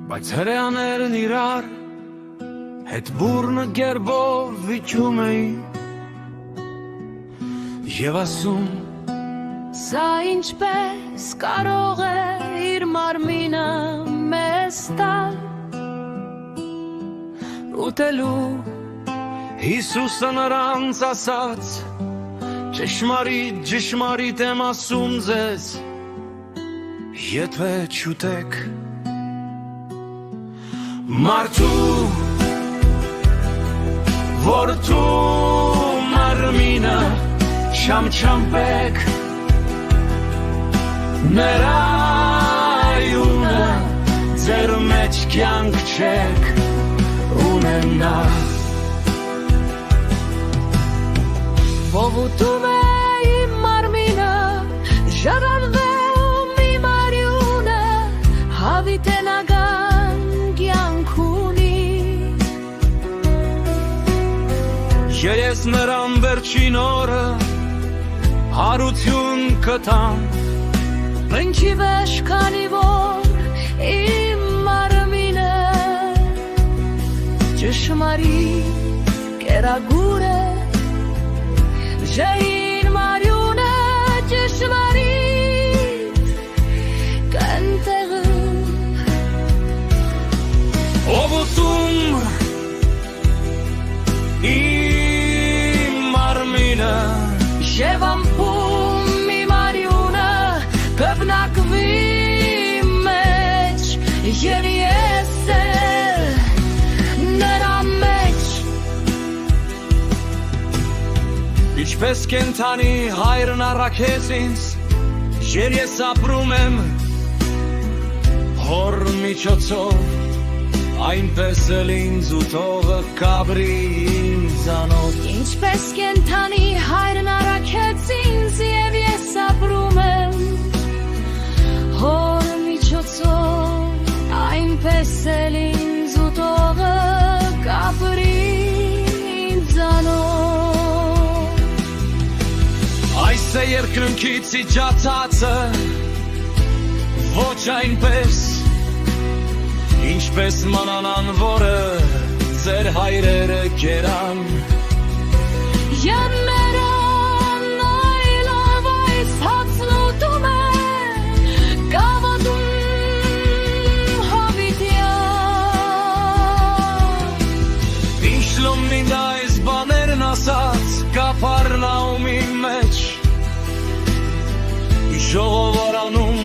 Բայց հրեաներն իրար հետ բուրնը գերբով վիճում էին և ասում Սա ինչպես կարող է իր մարմինը մեզ տալ ուտելու Հիսուսը նրանց ասաց Ճշմարիտ եմ ասում ձեզ Եթե չուտեք Մարդու Որդու մարմինը չամչամպեք Նրա յունը ձեր մեջ կյանք չեք ունենա Ով ուտում է իմ մարմինը ժառանգվում իմ արյունը հավիտենական կյանք ունի Ես նրան վերջին օրը հարություն կտամ Ինչի վեշ քանի որ իմ մարմինը ճշմարիտ կերագուր է Ժային մարյունը ճշմարիտ կընտեղում Ով ուտում իմ մարմինը Եվ ամփում իմ արյունը կբնակվի մեջ Եվ ես էլ նրա մեջ Ինչպես կենթանի հայրն առաքեց ինձ Երբ ես ապրում եմ հոր միջոցով Այնպես էլ ինձ ուտողը կաբրի ինձանոց Ինչպես կենթանի հայրն առաքեց ինձ Եվ ես ապրում եմ հոր միջոցով Այնպես էլ ինձ ուտողը կապրի ինձանոց Այս է երկնքից իջացածը Ոչ այնպես Ինչպես մանանան որը ձեր հայրերը կերան Եվ